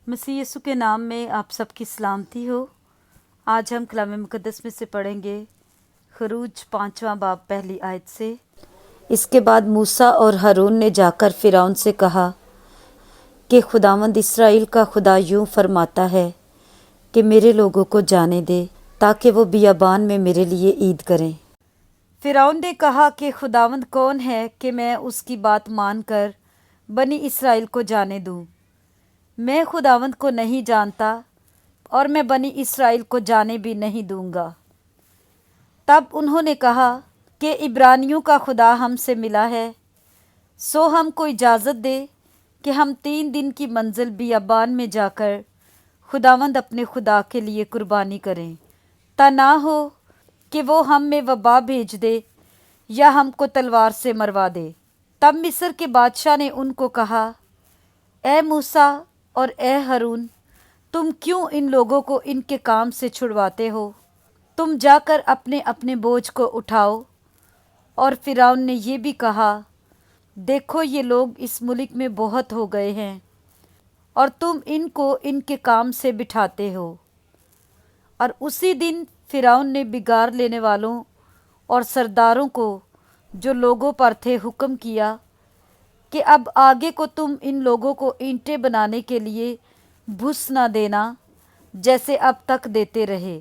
मसीह यीशु के नाम में आप सबकी सलामती हो। आज हम कलाम मुक़द्दस में से पढ़ेंगे खरूज 5वां बाब पहली आयत से। इसके बाद मूसा और हारून ने जाकर फ़िरौन से कहा कि खुदावंद इस्राएल का खुदा यूं फरमाता है कि मेरे लोगों को जाने दे ताकि वो बियाबान में मेरे लिए ईद करें। फ़िरौन ने कहा कि खुदावंद कौन है कि मैं उसकी बात मानकर बनी इस्राएल को जाने दूं। मैं खुदावंद को नहीं जानता और मैं बनी इस्राएल को जाने भी नहीं दूंगा। तब उन्होंने कहा कि इब्रानियों का खुदा हमसे मिला है, सो हमको इजाज़त दे कि हम 3 दिन की मंजिल बियाबान में जाकर खुदावंद अपने खुदा के लिए कुर्बानी करें, ता ना हो कि वो हम में वबा भेज दे या हमको तलवार से मरवा दे। तब मिस्र के बादशाह ने उनको कहा, ए मूसा और ए हारून, तुम क्यों इन लोगों को इनके काम से छुड़वाते हो? तुम जाकर अपने अपने बोझ को उठाओ। और फ़िरौन ने ये भी कहा, देखो ये लोग इस मुल्क में बहुत हो गए हैं और तुम इनको इनके काम से बिठाते हो। और उसी दिन फ़िरौन ने बिगाड़ लेने वालों और सरदारों को जो लोगों पर थे हुक्म किया कि अब आगे को तुम इन लोगों को ईंटें बनाने के लिए भूस न देना जैसे अब तक देते रहे।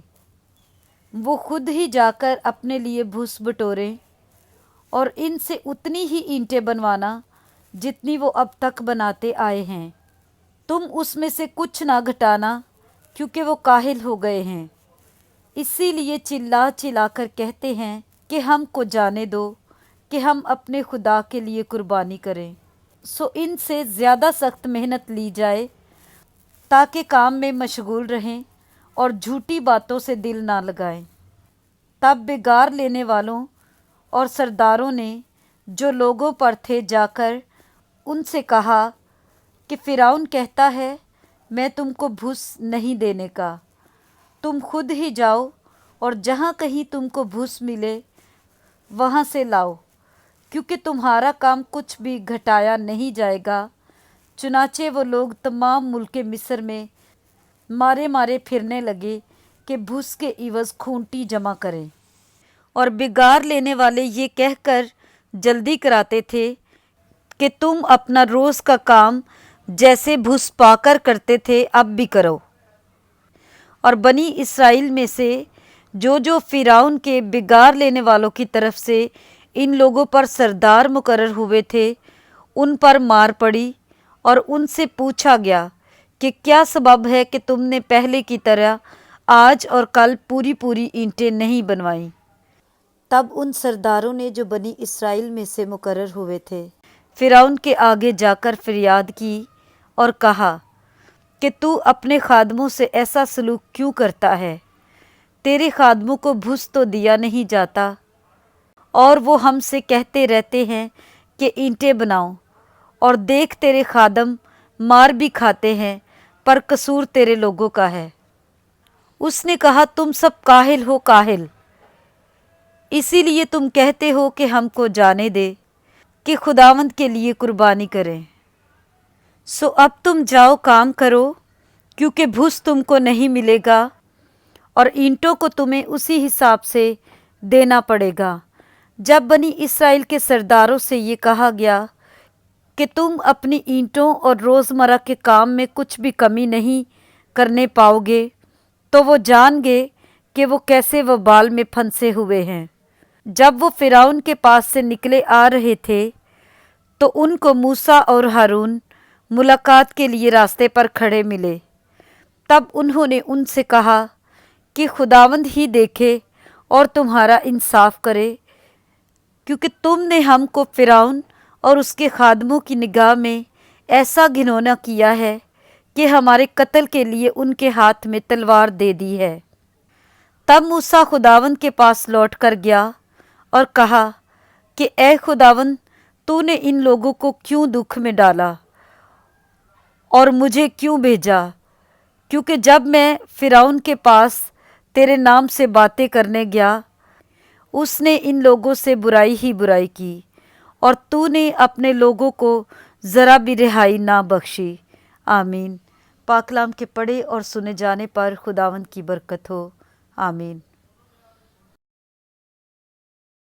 वो खुद ही जाकर अपने लिए भूस बटोरें और इनसे उतनी ही ईंटें बनवाना जितनी वो अब तक बनाते आए हैं। तुम उसमें से कुछ ना घटाना, क्योंकि वो काहिल हो गए हैं, इसीलिए चिल्ला चिल्ला कर कहते हैं कि हमको जाने दो कि हम अपने खुदा के लिए कुर्बानी करें। सो इनसे ज़्यादा सख्त मेहनत ली जाए ताकि काम में मशगूल रहें और झूठी बातों से दिल ना लगाएं। तब बिगाड़ लेने वालों और सरदारों ने जो लोगों पर थे जाकर उनसे कहा कि फ़िरौन कहता है, मैं तुमको भूस नहीं देने का। तुम खुद ही जाओ और जहाँ कहीं तुमको भूस मिले वहाँ से लाओ, क्योंकि तुम्हारा काम कुछ भी घटाया नहीं जाएगा। चुनाचे वो लोग तमाम मुल्के मिस्र में मारे मारे फिरने लगे कि भूस के इवज़ खूंटी जमा करें। और बिगाड़ लेने वाले ये कहकर जल्दी कराते थे कि तुम अपना रोज़ का काम जैसे भूस पाकर करते थे अब भी करो। और बनी इस्राएल में से जो फ़िरौन के बिगाड़ लेने वालों की तरफ से इन लोगों पर सरदार मुकर्रर हुए थे, उन पर मार पड़ी और उनसे पूछा गया कि क्या सबब है कि तुमने पहले की तरह आज और कल पूरी पूरी ईंटें नहीं बनवाईं। तब उन सरदारों ने जो बनी इस्राएल में से मुकर्रर हुए थे फ़िरौन के आगे जाकर फरियाद की और कहा कि तू अपने खादमों से ऐसा सलूक क्यों करता है? तेरे खादमों को भूस तो दिया नहीं जाता और वो हमसे कहते रहते हैं कि ईंटें बनाओ, और देख तेरे खादम मार भी खाते हैं, पर कसूर तेरे लोगों का है। उसने कहा, तुम सब काहिल हो काहिल, इसीलिए तुम कहते हो कि हमको जाने दे कि खुदावंद के लिए कुर्बानी करें। सो अब तुम जाओ काम करो, क्योंकि भूस तुमको नहीं मिलेगा और ईंटों को तुम्हें उसी हिसाब से देना पड़ेगा। जब बनी इस्राएल के सरदारों से ये कहा गया कि तुम अपनी ईंटों और रोज़मर्रा के काम में कुछ भी कमी नहीं करने पाओगे, तो वो जान गए कि वो कैसे वबाल में फंसे हुए हैं। जब वो फ़िरौन के पास से निकले आ रहे थे तो उनको मूसा और हारून मुलाकात के लिए रास्ते पर खड़े मिले। तब उन्होंने उनसे कहा कि खुदावंद ही देखे और तुम्हारा इंसाफ करे, क्योंकि तुमने हमको फ़िरौन और उसके खादमों की निगाह में ऐसा घिनौना किया है कि हमारे कत्ल के लिए उनके हाथ में तलवार दे दी है। तब मूसा खुदावंद के पास लौट कर गया और कहा कि ए खुदावंद, तूने इन लोगों को क्यों दुख में डाला और मुझे क्यों भेजा? क्योंकि जब मैं फ़िरौन के पास तेरे नाम से बातें करने गया, उसने इन लोगों से बुराई ही बुराई की और तूने अपने लोगों को ज़रा भी रिहाई ना बख्शी। आमीन। पाक कलाम के पढ़े और सुने जाने पर खुदावंद की बरकत हो। आमीन।